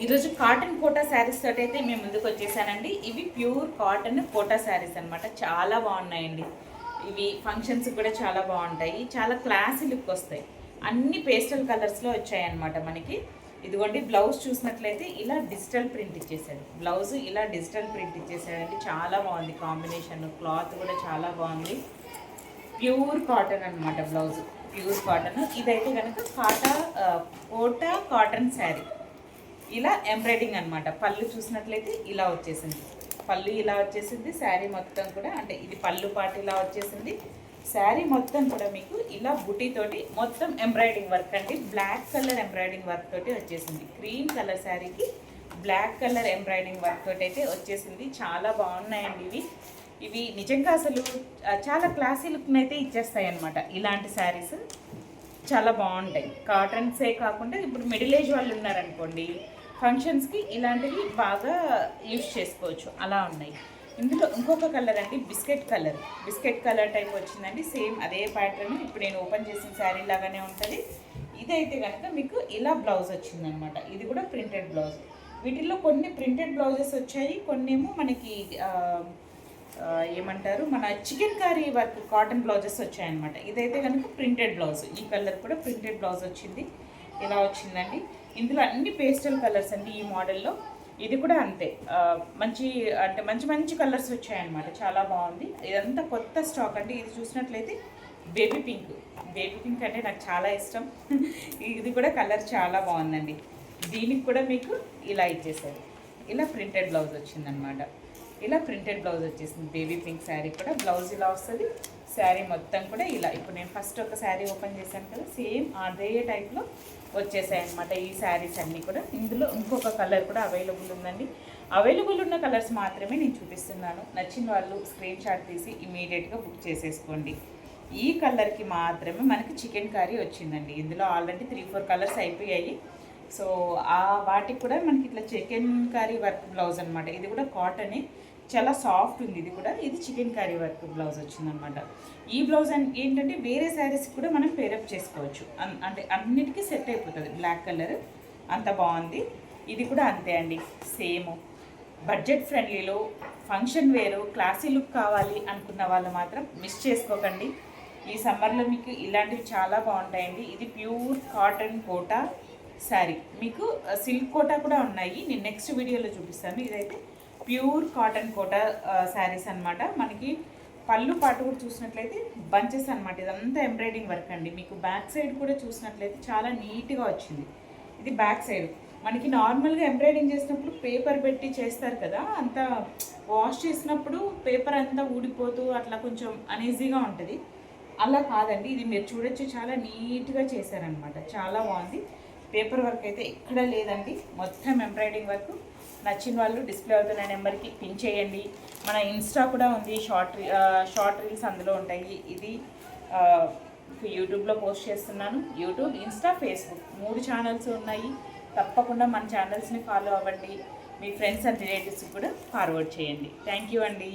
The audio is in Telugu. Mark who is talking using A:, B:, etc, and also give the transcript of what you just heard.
A: ఈరోజు కాటన్ కోటా శారీస్ తోటి అయితే మేము ముందుకు వచ్చేసానండి. ఇవి ప్యూర్ కాటన్ కోటా శారీస్ అనమాట. చాలా బాగున్నాయండి. ఇవి ఫంక్షన్స్ కూడా చాలా బాగుంటాయి. చాలా క్లాసీ లుక్ వస్తాయి. అన్ని పేస్టల్ కలర్స్లో వచ్చాయన్నమాట మనకి. ఇదిగోండి బ్లౌజ్ చూసినట్లయితే ఇలా డిజిటల్ ప్రింట్ ఇచ్చేసాడు. బ్లౌజ్ ఇలా డిజిటల్ ప్రింట్ ఇచ్చేసాడండి. చాలా బాగుంది కాంబినేషన్. క్లాత్ కూడా చాలా బాగుంది. ప్యూర్ కాటన్ అనమాట బ్లౌజ్. Pure cotton. ఇదైతే కనుక కోటా కాటన్ శారీ. ఇలా ఎంబ్రాయిడింగ్ అనమాట. పళ్ళు చూసినట్లయితే ఇలా వచ్చేసింది. పళ్ళు ఇలా వచ్చేసింది. శారీ మొత్తం కూడా అంటే ఇది పళ్ళు పాటు ఇలా వచ్చేసింది. శారీ మొత్తం కూడా మీకు ఇలా బుటీతోటి మొత్తం ఎంబ్రాయిడింగ్ వర్క్ అండి. బ్లాక్ కలర్ ఎంబ్రాయిడింగ్ వర్క్ తోటి వచ్చేసింది. క్రీమ్ కలర్ శారీకి బ్లాక్ కలర్ ఎంబ్రాయిడింగ్ వర్క్ తోటి అయితే వచ్చేసింది. చాలా బాగున్నాయండి ఇవి. ఇవి నిజంగా అసలు చాలా క్లాసీ లుక్ని అయితే ఇచ్చేస్తాయి అన్నమాట. ఇలాంటి శారీస్ చాలా బాగుంటాయి. కాటన్సే కాకుండా ఇప్పుడు మిడిల్ ఏజ్ వాళ్ళు ఉన్నారనుకోండి, ఫంక్షన్స్కి ఇలాంటివి బాగా యూజ్ చేసుకోవచ్చు. అలా ఉన్నాయి. ఇందులో ఇంకొక కలర్ అండి, బిస్కెట్ కలర్ టైప్ వచ్చిందండి. సేమ్ అదే ప్యాటర్న్ ఇప్పుడు నేను ఓపెన్ చేసిన శారీ లాగానే ఉంటుంది. ఇదైతే కనుక మీకు ఇలా బ్లౌజ్ వచ్చిందనమాట. ఇది కూడా ప్రింటెడ్ బ్లౌజ్. వీటిల్లో కొన్ని ప్రింటెడ్ బ్లౌజెస్ వచ్చాయి, కొన్ని ఏమో మనకి ఏమంటారు మన chicken curry work cotton blouses వచ్చాయన్నమాట. ఇదైతే కనుక ప్రింటెడ్ బ్లౌజ్. ఈ కలర్ కూడా ప్రింటెడ్ బ్లౌజ్ వచ్చింది. ఇలా వచ్చిందండి. ఇందులో అన్ని పేస్టల్ కలర్స్ అండి ఈ మోడల్లో. ఇది కూడా అంతే. మంచి కలర్స్ వచ్చాయన్నమాట. చాలా బాగుంది. ఇదంతా కొత్త స్టాక్ అండి. ఇది చూసినట్లయితే బేబీ పింక్ అంటే నాకు చాలా ఇష్టం. ఇది కూడా కలర్ చాలా బాగుందండి. దీనికి కూడా మీకు ఇలా ఇచ్చేసారు. ఇలా ప్రింటెడ్ బ్లౌజ్ వచ్చిందనమాట. ఇలా ప్రింటెడ్ బ్లౌజ్ వచ్చేసింది. బేబీ పింక్ శారీ కూడా బ్లౌజ్ ఇలా వస్తుంది. శారీ మొత్తం కూడా ఇలా. ఇప్పుడు నేను ఫస్ట్ ఒక శారీ ఓపెన్ చేశాను కదా, సేమ్ అదే టైప్లో వచ్చేసాయి అనమాట ఈ శారీస్ అన్నీ కూడా. ఇందులో ఇంకొక కలర్ కూడా అవైలబుల్ ఉందండి. అవైలబుల్ ఉన్న కలర్స్ మాత్రమే నేను చూపిస్తున్నాను. నచ్చిన వాళ్ళు స్క్రీన్ షాట్ తీసి ఇమీడియట్గా బుక్ చేసేసుకోండి. ఈ కలర్కి మాత్రమే మనకి చికెన్ కర్రీ వచ్చిందండి. ఇందులో ఆల్రెడీ 3-4 కలర్స్ అయిపోయాయి. సో వాటికి కూడా మనకి ఇట్లా చికెన్ కర్రీ వర్క్ బ్లౌజ్ అనమాట. ఇది కూడా కాటనే, చాలా సాఫ్ట్ ఉంది. ఇది చికెన్ కర్రీ వర్క్ బ్లౌజ్ వచ్చిందనమాట. ఈ బ్లౌజ్ ఏంటంటే వేరే శారీస్ కూడా మనం పేరప్ చేసుకోవచ్చు. అంటే అన్నిటికీ సెట్ అయిపోతుంది. బ్లాక్ కలర్ అంత బాగుంది. ఇది కూడా అంతే అండి. సేమ్ బడ్జెట్ ఫ్రెండ్లీలో ఫంక్షన్ వేరు క్లాసీ లుక్ కావాలి అనుకున్న వాళ్ళు మాత్రం మిస్ చేసుకోకండి. ఈ సమ్మర్లో మీకు ఇలాంటివి చాలా బాగుంటాయండి. ఇది ప్యూర్ కాటన్ కోటా శారీ. మీకు సిల్క్ కోటా కూడా ఉన్నాయి, నేను నెక్స్ట్ వీడియోలో చూపిస్తాను. ఇదైతే ప్యూర్ కాటన్ కోటా శారీస్ అనమాట. మనకి పళ్ళు పాటు కూడా చూసినట్లయితే బంచెస్ అనమాట. ఇదంతా ఎంబ్రాయిడింగ్ వర్క్ అండి. మీకు బ్యాక్ సైడ్ కూడా చూసినట్లయితే చాలా నీట్గా వచ్చింది. ఇది బ్యాక్ సైడ్. మనకి నార్మల్గా ఎంబ్రాయిడింగ్ చేసినప్పుడు పేపర్ పెట్టి చేస్తారు కదా, అంతా వాష్ చేసినప్పుడు పేపర్ అంతా ఊడిపోతూ అట్లా కొంచెం అనీజీగా ఉంటుంది. అలా కాదండి, ఇది మీరు చూడొచ్చు. చాలా నీట్గా చేశారనమాట. చాలా బాగుంది. పేపర్ వర్క్ అయితే ఎక్కడ లేదండి. మొత్తం ఎంబ్రాయిడింగ్ వర్క్. నచ్చిన వాళ్ళు డిస్ప్లే అవుతున్న నెంబర్కి పిన్ చేయండి. మన ఇన్స్టా కూడా ఉంది, షార్ట్ రీల్స్ అందులో ఉంటాయి. ఇది యూట్యూబ్లో పోస్ట్ చేస్తున్నాను. యూట్యూబ్, ఇన్స్టా, ఫేస్బుక్ 3 ఛానల్స్ ఉన్నాయి. తప్పకుండా మన ఛానల్స్ని ఫాలో అవ్వండి. మీ ఫ్రెండ్స్ అండ్ రిలేటివ్స్కి కూడా ఫార్వర్డ్ చేయండి. థ్యాంక్ యూ అండి.